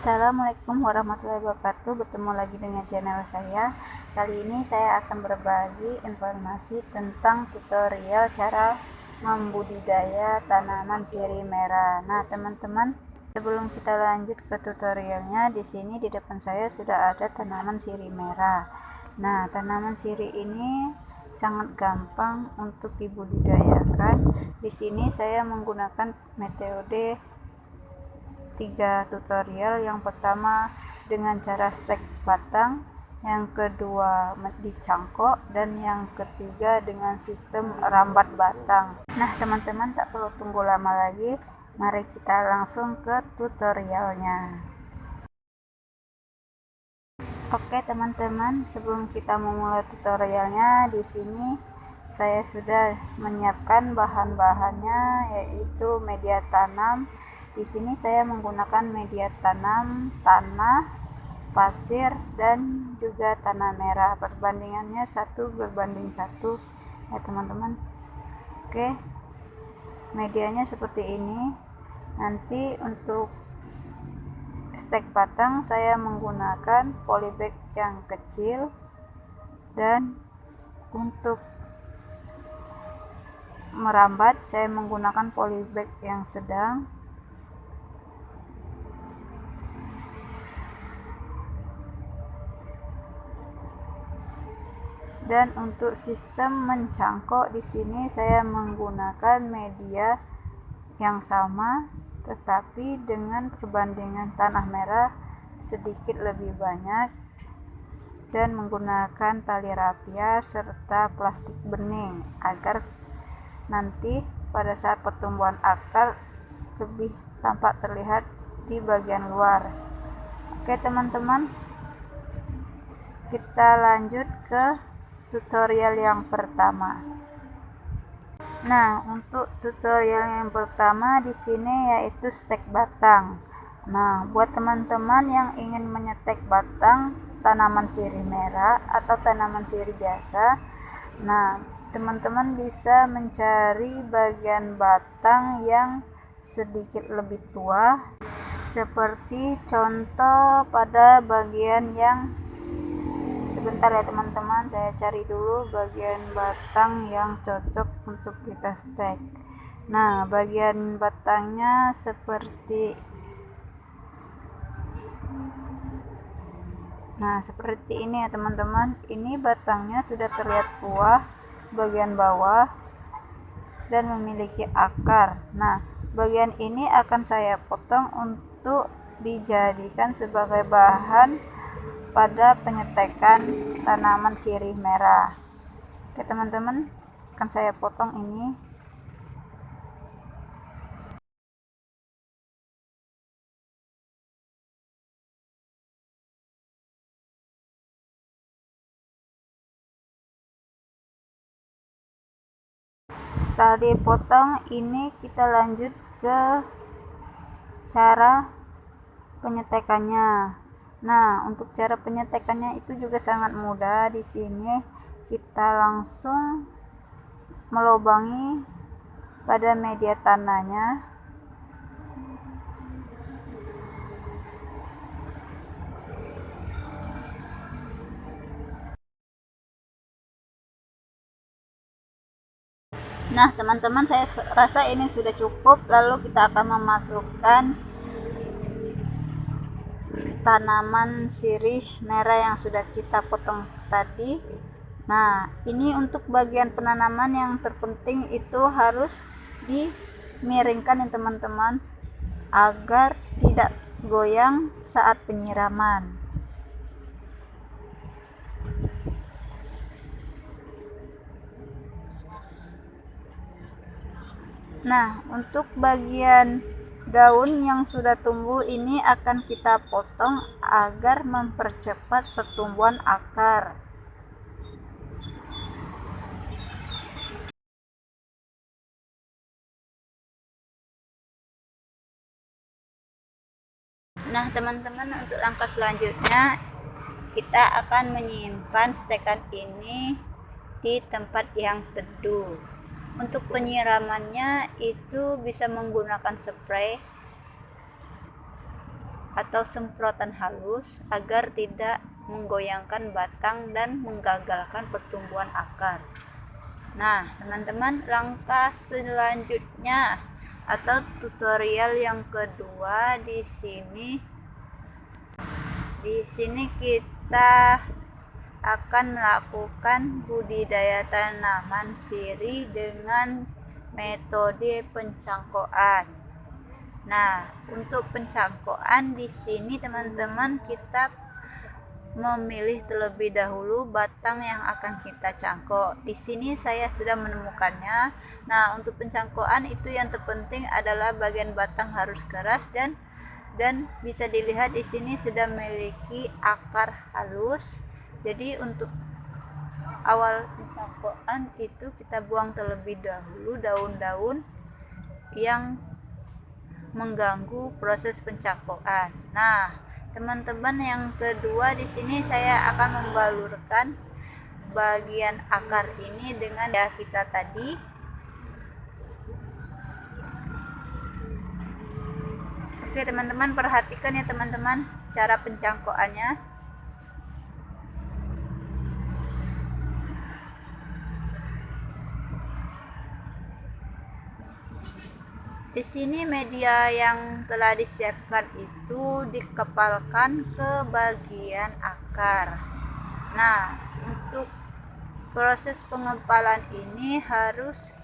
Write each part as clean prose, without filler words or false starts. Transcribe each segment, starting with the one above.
Assalamualaikum warahmatullahi wabarakatuh. Bertemu lagi dengan channel saya. Kali ini saya akan berbagi informasi tentang tutorial cara membudidaya tanaman sirih merah. Nah, teman-teman, sebelum kita lanjut ke tutorialnya, di sini di depan saya sudah ada tanaman sirih merah. Nah, tanaman sirih ini sangat gampang untuk dibudidayakan. Di sini saya menggunakan metode 3 tutorial. Yang pertama dengan cara stek batang, yang kedua dicangkok, dan yang ketiga dengan sistem rambat batang. Nah, teman-teman, tak perlu tunggu lama lagi, mari kita langsung ke tutorialnya. Oke teman-teman, sebelum kita memulai tutorialnya, di sini saya sudah menyiapkan bahan-bahannya, yaitu media tanam. Di sini saya menggunakan media tanam tanah, pasir, dan juga tanah merah. Perbandingannya 1:1 ya teman-teman. Oke, medianya seperti ini. Nanti untuk stek batang saya menggunakan polybag yang kecil, dan untuk merambat saya menggunakan polybag yang sedang. Dan untuk sistem mencangkok, di sini saya menggunakan media yang sama, tetapi dengan perbandingan tanah merah sedikit lebih banyak, dan menggunakan tali rapia serta plastik bening agar nanti pada saat pertumbuhan akar lebih tampak terlihat di bagian luar. Oke teman-teman, kita lanjut ke tutorial yang pertama. Nah, untuk tutorial yang pertama di sini yaitu stek batang. Nah, buat teman-teman yang ingin menyetek batang tanaman sirih merah atau tanaman sirih biasa, nah, teman-teman bisa mencari bagian batang yang sedikit lebih tua, seperti contoh pada bagian yang sebentar ya teman-teman, saya cari dulu bagian batang yang cocok untuk kita stek. Nah, bagian batangnya seperti ini ya teman-teman. Ini batangnya sudah terlihat tua bagian bawah dan memiliki akar. Nah, bagian ini akan saya potong untuk dijadikan sebagai bahan pada penyetekan tanaman sirih merah. Oke teman-teman, akan saya potong ini. Setelah dipotong ini, kita lanjut ke cara penyetekannya. Nah, untuk cara penyetekannya itu juga sangat mudah. Di sini kita langsung melubangi pada media tanahnya. Nah, teman-teman, saya rasa ini sudah cukup. Lalu kita akan memasukkan tanaman sirih merah yang sudah kita potong tadi. Nah, ini untuk bagian penanaman yang terpenting itu harus dimiringkan ya teman-teman, agar tidak goyang saat penyiraman. Nah, untuk bagian daun yang sudah tumbuh ini akan kita potong agar mempercepat pertumbuhan akar. Nah teman-teman, untuk langkah selanjutnya kita akan menyimpan stekan ini di tempat yang teduh. Untuk penyiramannya itu bisa menggunakan spray atau semprotan halus agar tidak menggoyangkan batang dan menggagalkan pertumbuhan akar. Nah, teman-teman, langkah selanjutnya atau tutorial yang kedua di sini kita akan melakukan budidaya tanaman sirih dengan metode pencangkokan. Nah, untuk pencangkokan di sini teman-teman kita memilih terlebih dahulu batang yang akan kita cangkok. Di sini saya sudah menemukannya. Nah, untuk pencangkokan itu yang terpenting adalah bagian batang harus keras dan bisa dilihat di sini sudah memiliki akar halus. Jadi untuk awal pencangkokan itu kita buang terlebih dahulu daun-daun yang mengganggu proses pencangkokan. Nah, teman-teman, yang kedua di sini saya akan membalurkan bagian akar ini dengan kita tadi. Oke teman-teman, perhatikan ya teman-teman cara pencangkokannya. Di sini media yang telah disiapkan itu dikepalkan ke bagian akar. Nah, untuk proses pengepalan ini harus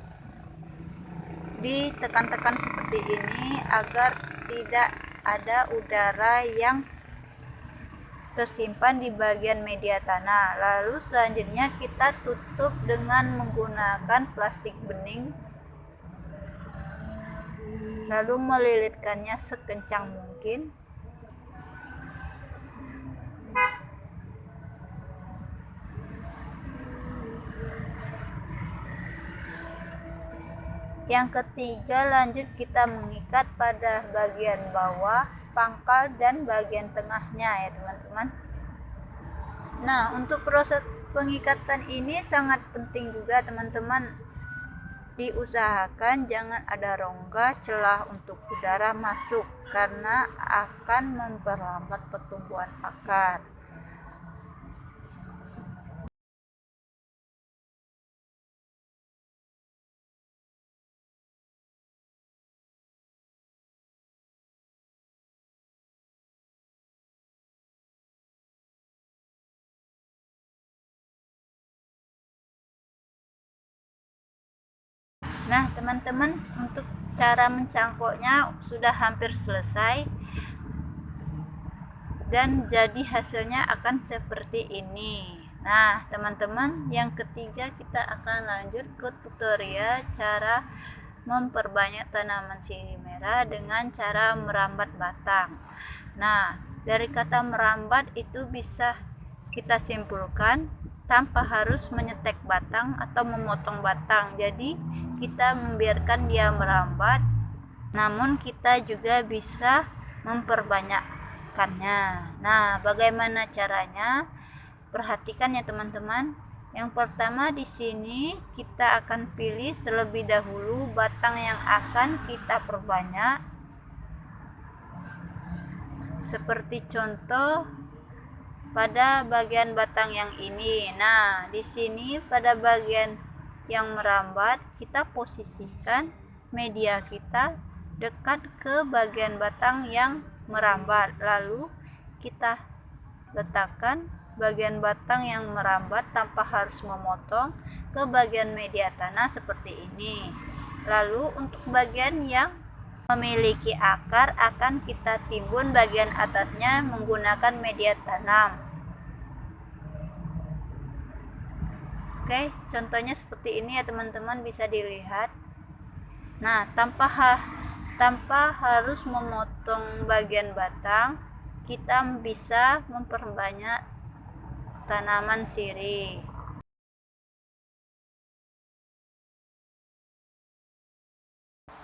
ditekan-tekan seperti ini agar tidak ada udara yang tersimpan di bagian media tanah. Lalu selanjutnya kita tutup dengan menggunakan plastik bening, lalu melilitkannya sekencang mungkin. Yang ketiga, lanjut kita mengikat pada bagian bawah, pangkal, dan bagian tengahnya ya teman-teman. Nah, untuk proses pengikatan ini sangat penting juga teman-teman. Diusahakan jangan ada rongga celah untuk udara masuk karena akan memperlambat pertumbuhan akar. Nah teman-teman, untuk cara mencangkoknya sudah hampir selesai dan jadi hasilnya akan seperti ini. Nah teman-teman, yang ketiga kita akan lanjut ke tutorial cara memperbanyak tanaman sirih merah dengan cara merambat batang. Nah, dari kata merambat itu bisa kita simpulkan tanpa harus menyetek batang atau memotong batang. Jadi kita membiarkan dia merambat, namun kita juga bisa memperbanyakkannya. Nah, bagaimana caranya? Perhatikan ya teman-teman. Yang pertama di sini kita akan pilih terlebih dahulu batang yang akan kita perbanyak. Seperti contoh pada bagian batang yang ini. Nah, di sini pada bagian yang merambat kita posisikan media kita dekat ke bagian batang yang merambat. Lalu kita letakkan bagian batang yang merambat tanpa harus memotong ke bagian media tanah seperti ini. Lalu untuk bagian yang memiliki akar akan kita timbun bagian atasnya menggunakan media tanam. Oke, contohnya seperti ini ya teman-teman, bisa dilihat. Nah, tanpa harus memotong bagian batang, kita bisa memperbanyak tanaman sirih.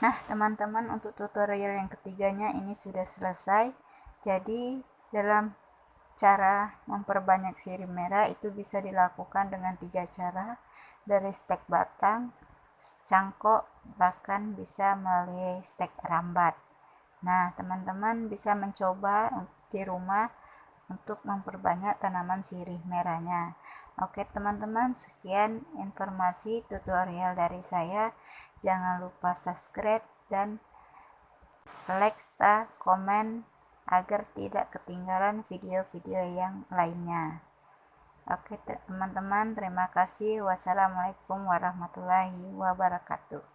Nah teman-teman, untuk tutorial yang ketiganya ini sudah selesai. Jadi dalam cara memperbanyak sirih merah itu bisa dilakukan dengan 3 cara, dari stek batang, cangkok, bahkan bisa melalui stek rambat. Nah, teman-teman bisa mencoba di rumah untuk memperbanyak tanaman sirih merahnya. Oke teman-teman, sekian informasi tutorial dari saya. Jangan lupa subscribe dan like serta komen agar tidak ketinggalan video-video yang lainnya. Oke teman-teman, terima kasih. Wassalamualaikum warahmatullahi wabarakatuh.